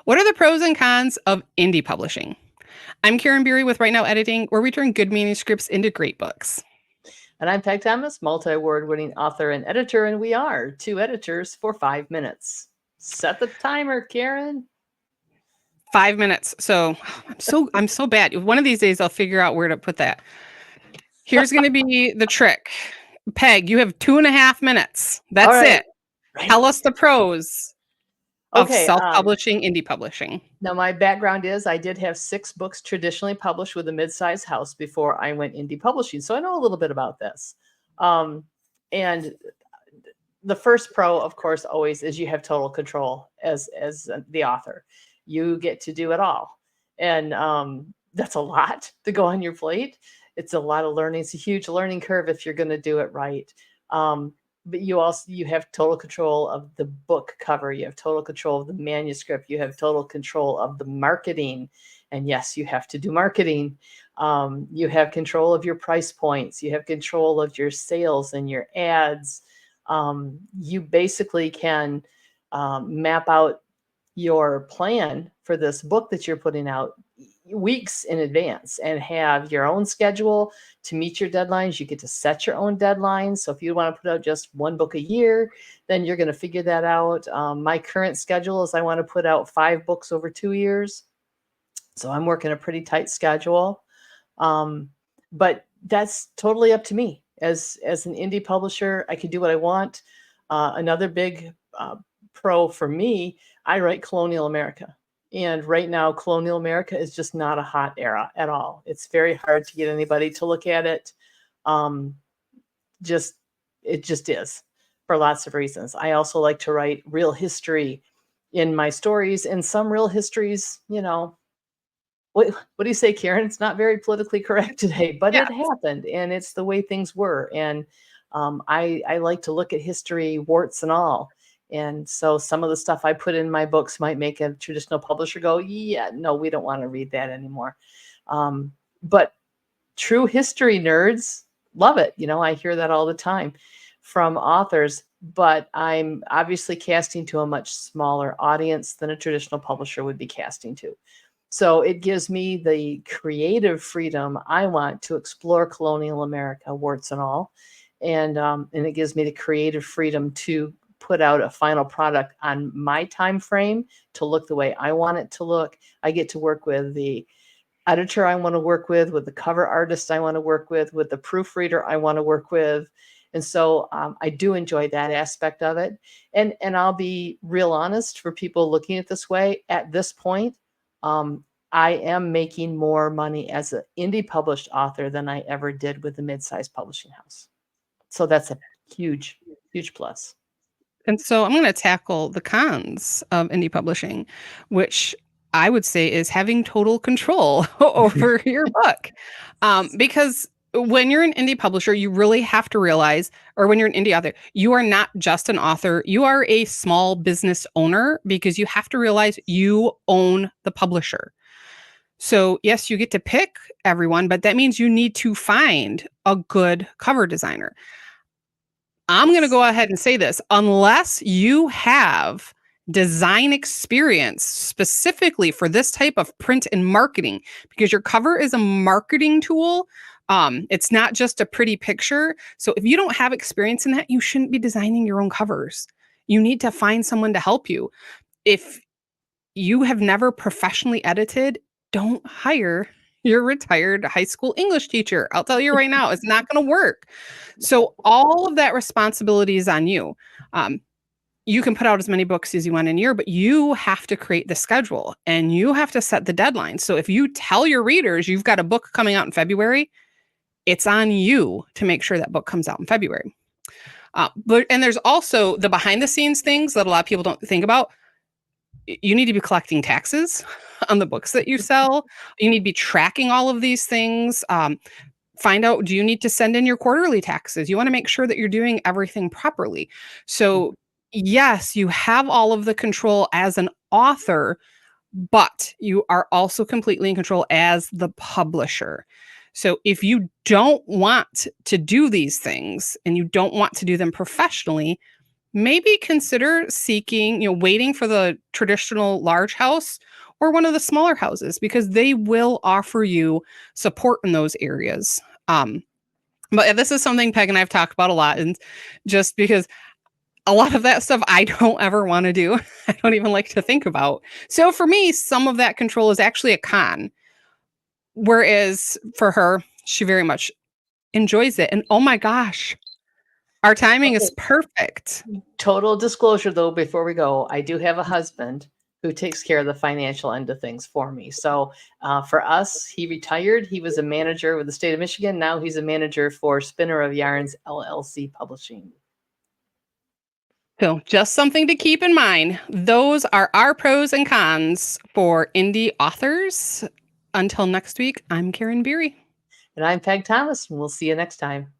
What are the pros and cons of indie publishing? I'm Karin with Right Now Editing, where we turn good manuscripts into great books. And I'm Pegg Thomas, multi-award winning author and editor, and we are two editors for 5 minutes. Set the timer, Karin. 5 minutes. So I'm so bad. One of these days I'll figure out where to put that. Here's going to be the trick. Peg, you have 2.5 minutes. All That's right. it. Tell us the pros of Okay. self-publishing, indie publishing. Now, my background is I did have 6 books traditionally published with a mid-sized house before I went indie publishing, so I know a little bit about this. And the first pro, of course, always is you have total control as the author. You get to do it all, and that's a lot to go on your plate. It's a lot of learning. It's a huge learning curve if you're going to do it right. But you have total control of the book cover. You have total control of the manuscript. You have total control of the marketing, and yes, you have to do marketing. You have control of your price points. You have control of your sales and your ads. You basically can map out your plan for this book that you're putting out weeks in advance and have your own schedule to meet your deadlines. You get to set your own deadlines. So if you want to put out just 1 book a year, then you're going to figure that out. My current schedule is I want to put out 5 books over 2 years. So I'm working a pretty tight schedule. But that's totally up to me. As an indie publisher, I can do what I want. Another big pro for me, I write Colonial America. And right now, Colonial America is just not a hot era at all. It's very hard to get anybody to look at it. It just is for lots of reasons. I also like to write real history in my stories, and some real histories, what do you say, Karin? It's not very politically correct today, but Yeah. it happened, and it's the way things were. And I like to look at history, warts and all. And so some of the stuff I put in my books might make a traditional publisher go, yeah, no, we don't want to read that anymore. But true history nerds love it. I hear that all the time from authors, but I'm obviously casting to a much smaller audience than a traditional publisher would be casting to. So it gives me the creative freedom I want to explore colonial America, warts and all. And it gives me the creative freedom to put out a final product on my time frame to look the way I want it to look. I get to work with the editor I want to work with the cover artist I want to work with the proofreader I want to work with. And so I do enjoy that aspect of it. And I'll be real honest, for people looking at this way, at this point, I am making more money as an indie published author than I ever did with a mid-sized publishing house. So that's a huge, huge plus. And so I'm going to tackle the cons of indie publishing, which I would say is having total control over your book. Because when you're an indie publisher, you really have to realize, or when you're an indie author, you are not just an author, you are a small business owner, because you have to realize you own the publisher. So yes, you get to pick everyone, but that means you need to find a good cover designer. I'm going to go ahead and say this. Unless you have design experience specifically for this type of print and marketing, because your cover is a marketing tool. It's not just a pretty picture. So if you don't have experience in that, you shouldn't be designing your own covers. You need to find someone to help you. If you have never professionally edited, don't hire your retired high school English teacher. I'll tell you right now, it's not going to work. So all of that responsibility is on you. You can put out as many books as you want in a year, but you have to create the schedule and you have to set the deadline. So if you tell your readers you've got a book coming out in February, it's on you to make sure that book comes out in February. And there's also the behind the scenes things that a lot of people don't think about. You need to be collecting taxes on the books that you sell. You need to be tracking all of these things. Find out, do you need to send in your quarterly taxes? You want to make sure that you're doing everything properly. So yes, you have all of the control as an author, but you are also completely in control as the publisher. So if you don't want to do these things and you don't want to do them professionally, maybe consider seeking, waiting for the traditional large house or one of the smaller houses because they will offer you support in those areas. But this is something Peg and I've talked about a lot, and just because a lot of that stuff I don't ever want to do, I don't even like to think about. So for me, some of that control is actually a con, whereas for her, she very much enjoys it. And oh my gosh, our timing is Okay. perfect. Total disclosure though, before we go, I do have a husband who takes care of the financial end of things for me. So for us, he retired. He was a manager with the state of Michigan. Now he's a manager for Spinner of Yarns LLC Publishing. So, just something to keep in mind. Those are our pros and cons for indie authors. Until next week, I'm Karen Beery. And I'm Peg Thomas, and we'll see you next time.